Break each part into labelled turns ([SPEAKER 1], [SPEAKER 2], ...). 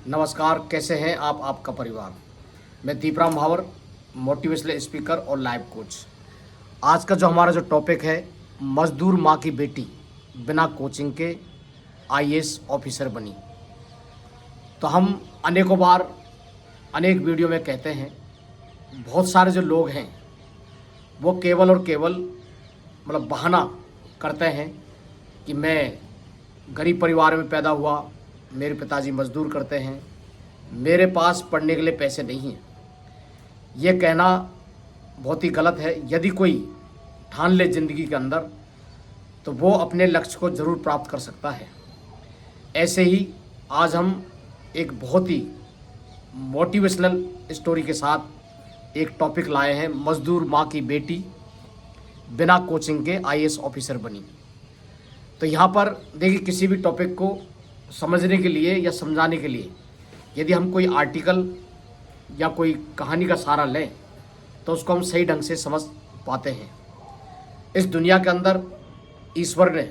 [SPEAKER 1] नमस्कार, कैसे हैं आप, आपका परिवार। मैं दीपराम भावर, मोटिवेशनल स्पीकर और लाइफ कोच। आज का जो हमारा टॉपिक है, मजदूर माँ की बेटी बिना कोचिंग के आईएएस ऑफिसर बनी। तो हम अनेकों बार अनेक वीडियो में कहते हैं, बहुत सारे जो लोग हैं वो केवल और केवल बहाना करते हैं कि मैं गरीब परिवार में पैदा हुआ, मेरे पिताजी मजदूर करते हैं, मेरे पास पढ़ने के लिए पैसे नहीं हैं। ये कहना बहुत ही गलत है। यदि कोई ठान ले ज़िंदगी के अंदर तो वो अपने लक्ष्य को ज़रूर प्राप्त कर सकता है। ऐसे ही आज हम एक बहुत ही मोटिवेशनल स्टोरी के साथ एक टॉपिक लाए हैं, मजदूर माँ की बेटी बिना कोचिंग के आईएएस ऑफिसर बनी। तो यहाँ पर देखिए, किसी भी टॉपिक को समझने के लिए या समझाने के लिए यदि हम कोई आर्टिकल या कोई कहानी का सहारा लें तो उसको हम सही ढंग से समझ पाते हैं। इस दुनिया के अंदर ईश्वर ने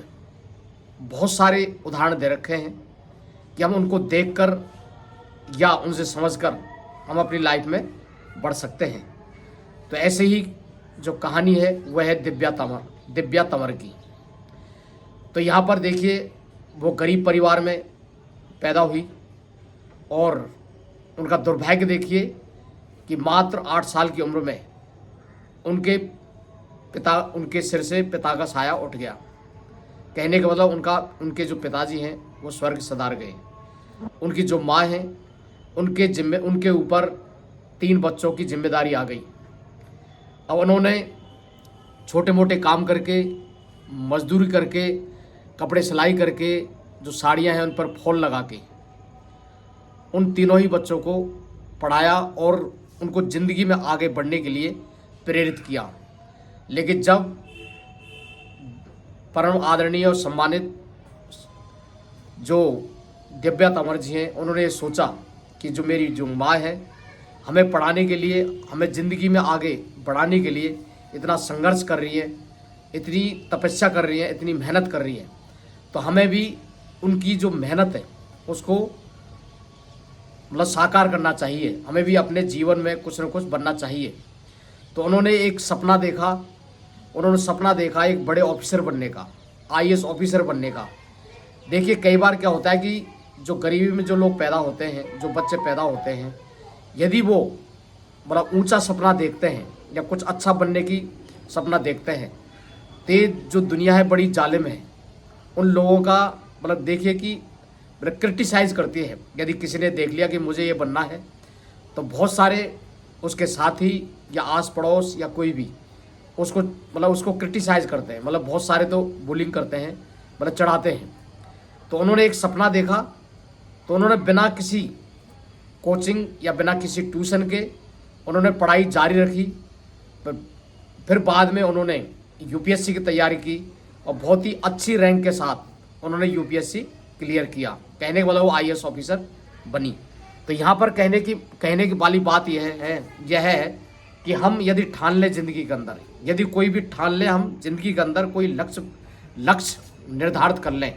[SPEAKER 1] बहुत सारे उदाहरण दे रखे हैं कि हम उनको देखकर या उनसे समझकर हम अपनी लाइफ में बढ़ सकते हैं। तो ऐसे ही जो कहानी है वह है दिव्या तंवर की। तो यहाँ पर देखिए, वो गरीब परिवार में पैदा हुई और उनका दुर्भाग्य देखिए कि मात्र 8 साल की उम्र में उनके सिर से पिता का साया उठ गया। कहने का मतलब उनके जो पिताजी हैं वो स्वर्ग सधार गए। उनकी जो माँ हैं उनके ऊपर 3 बच्चों की जिम्मेदारी आ गई। अब उन्होंने छोटे मोटे काम करके, मजदूरी करके, कपड़े सिलाई करके, जो साड़ियाँ हैं उन पर फॉल लगा के उन तीनों ही बच्चों को पढ़ाया और उनको ज़िंदगी में आगे बढ़ने के लिए प्रेरित किया। लेकिन जब परम आदरणीय और सम्मानित जो दिव्या तंवर जी हैं, उन्होंने सोचा कि जो मेरी जो माँ है, हमें पढ़ाने के लिए, हमें ज़िंदगी में आगे बढ़ाने के लिए इतना संघर्ष कर रही है, इतनी तपस्या कर रही है, इतनी मेहनत कर रही है, तो हमें भी उनकी जो मेहनत है उसको साकार करना चाहिए। हमें भी अपने जीवन में कुछ न कुछ बनना चाहिए। तो उन्होंने एक सपना देखा। उन्होंने सपना देखा एक बड़े ऑफिसर बनने का, आईएएस ऑफिसर बनने का। देखिए, कई बार क्या होता है कि जो गरीबी में जो लोग पैदा होते हैं, जो बच्चे पैदा होते हैं, यदि वो ऊंचा सपना देखते हैं या कुछ अच्छा बनने की सपना देखते हैं, तो जो दुनिया है बड़ी जालिम है। उन लोगों का देखिए कि क्रिटिसाइज़ करती है। यदि किसी ने देख लिया कि मुझे ये बनना है, तो बहुत सारे उसके साथी या आस पड़ोस या कोई भी उसको उसको क्रिटिसाइज़ करते हैं। बहुत सारे तो बुलिंग करते हैं, चढ़ाते हैं। तो उन्होंने एक सपना देखा, तो उन्होंने बिना किसी कोचिंग या बिना किसी ट्यूशन के उन्होंने पढ़ाई जारी रखी। फिर बाद में उन्होंने यूपीएससी की तैयारी की और बहुत ही अच्छी रैंक के साथ उन्होंने यूपीएससी क्लियर किया। कहने का मतलब वो आईएएस ऑफिसर बनी। तो यहाँ पर कहने की वाली बात यह है कि हम यदि ठान लें ज़िंदगी के अंदर, यदि कोई भी ठान ले, हम ज़िंदगी के अंदर कोई लक्ष्य निर्धारित कर लें,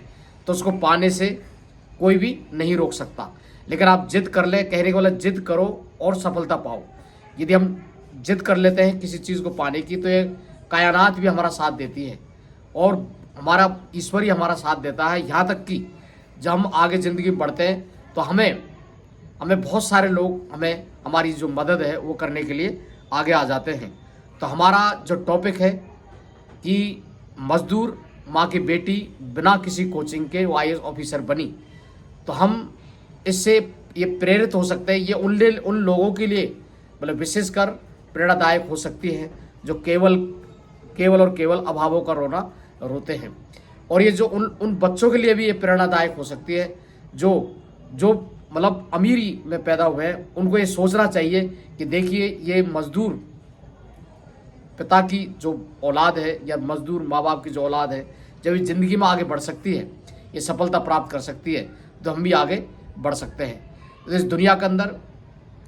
[SPEAKER 1] तो उसको पाने से कोई भी नहीं रोक सकता। लेकिन आप जिद कर लें, कहने का मतलब जिद करो और सफलता पाओ। यदि हम जिद कर लेते हैं किसी चीज़ को पाने की, तो ये कायनात भी हमारा साथ देती है और हमारा ईश्वर ही हमारा साथ देता है। यहाँ तक कि जब हम आगे ज़िंदगी में बढ़ते हैं तो हमें बहुत सारे लोग हमारी जो मदद है वो करने के लिए आगे आ जाते हैं। तो हमारा जो टॉपिक है कि मजदूर माँ की बेटी बिना किसी कोचिंग के वो आईएएस ऑफिसर बनी, तो हम इससे ये प्रेरित हो सकते हैं। ये उन लोगों के लिए विशेषकर प्रेरणादायक हो सकती है जो केवल और केवल अभावों का रोना रोते हैं। और ये जो उन बच्चों के लिए भी ये प्रेरणादायक हो सकती है जो अमीरी में पैदा हुए हैं। उनको ये सोचना चाहिए कि देखिए, ये मजदूर पिता की जो औलाद है या मजदूर माँ बाप की जो औलाद है, जब ये ज़िंदगी में आगे बढ़ सकती है, ये सफलता प्राप्त कर सकती है, तो हम भी आगे बढ़ सकते हैं। इस दुनिया के अंदर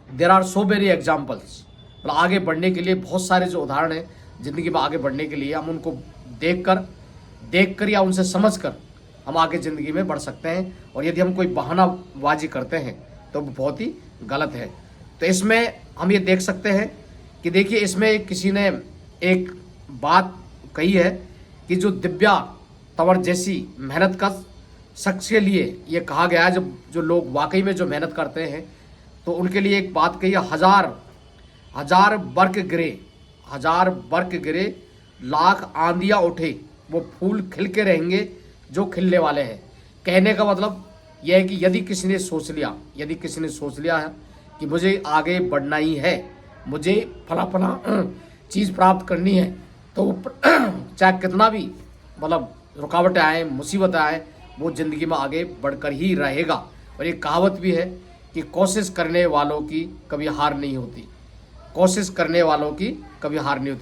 [SPEAKER 1] there are so many examples. आगे बढ़ने के लिए बहुत सारे जो उदाहरण हैं ज़िंदगी में आगे बढ़ने के लिए, हम उनको देखकर या उनसे समझकर हम आगे ज़िंदगी में बढ़ सकते हैं। और यदि हम कोई बहानाबाजी करते हैं तो वो बहुत ही गलत है। तो इसमें हम ये देख सकते हैं कि देखिए इसमें किसी ने एक बात कही है कि जो दिव्या तंवर जैसी मेहनत का शख्स के लिए ये कहा गया है, जो लोग वाकई में जो मेहनत करते हैं तो उनके लिए एक बात कही है, हजार बर्क गिरे लाख आंधियाँ उठे वो फूल खिल के रहेंगे जो खिलने वाले हैं। कहने का मतलब यह है कि यदि किसी ने सोच लिया है कि मुझे आगे बढ़ना ही है, मुझे फला चीज़ प्राप्त करनी है, तो चाहे कितना भी मतलब रुकावटें आए, मुसीबतें आए, वो ज़िंदगी में आगे बढ़कर ही रहेगा। और एक कहावत भी है कि कोशिश करने वालों की कभी हार नहीं होती,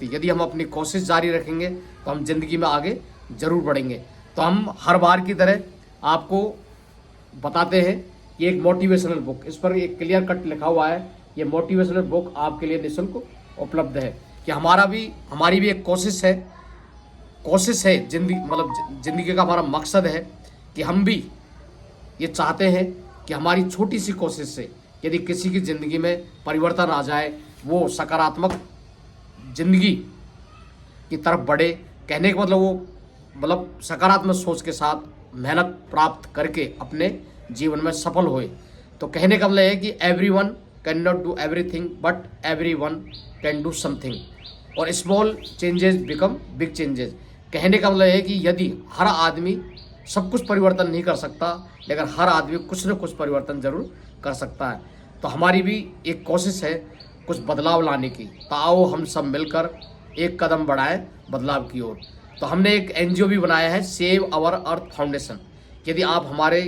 [SPEAKER 1] यदि हम अपनी कोशिश जारी रखेंगे तो हम ज़िंदगी में आगे ज़रूर बढ़ेंगे। तो हम हर बार की तरह आपको बताते हैं कि एक मोटिवेशनल बुक, इस पर एक क्लियर कट लिखा हुआ है, ये मोटिवेशनल बुक आपके लिए निःशुल्क उपलब्ध है। कि हमारी भी एक कोशिश है ज़िंदगी का हमारा मकसद है कि हम भी ये चाहते हैं कि हमारी छोटी सी कोशिश से यदि किसी की ज़िंदगी में परिवर्तन आ जाए, वो सकारात्मक ज़िंदगी की तरफ बढ़े। कहने का मतलब वो सकारात्मक सोच के साथ मेहनत प्राप्त करके अपने जीवन में सफल होए। तो कहने का मतलब है कि everyone can not do everything but everyone can do something, और small changes become big changes. कहने का मतलब है कि यदि हर आदमी सब कुछ परिवर्तन नहीं कर सकता, लेकिन हर आदमी कुछ न कुछ परिवर्तन जरूर कर सकता है। तो हमारी भी एक कोशिश है कुछ बदलाव लाने की। तो आओ हम सब मिलकर एक कदम बढ़ाएं बदलाव की ओर। तो हमने एक NGO भी बनाया है, सेव आवर अर्थ फाउंडेशन। यदि आप हमारे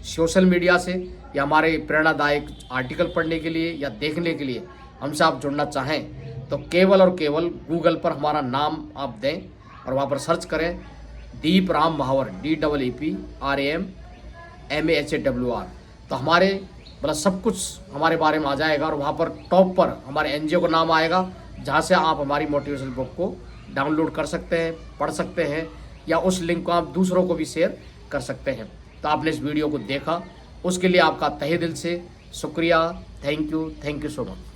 [SPEAKER 1] सोशल मीडिया से या हमारे प्रेरणादायक आर्टिकल पढ़ने के लिए या देखने के लिए हमसे आप जुड़ना चाहें तो केवल और केवल गूगल पर हमारा नाम आप दें और वहाँ पर सर्च करें दीप राम महावर, DEEPRAMMAHAWR। तो हमारे सब कुछ हमारे बारे में आ जाएगा और वहाँ पर टॉप पर हमारे NGO का नाम आएगा, जहाँ से आप हमारी मोटिवेशनल बुक को डाउनलोड कर सकते हैं, पढ़ सकते हैं, या उस लिंक को आप दूसरों को भी शेयर कर सकते हैं। तो आपने इस वीडियो को देखा, उसके लिए आपका तहे दिल से शुक्रिया। Thank you so much.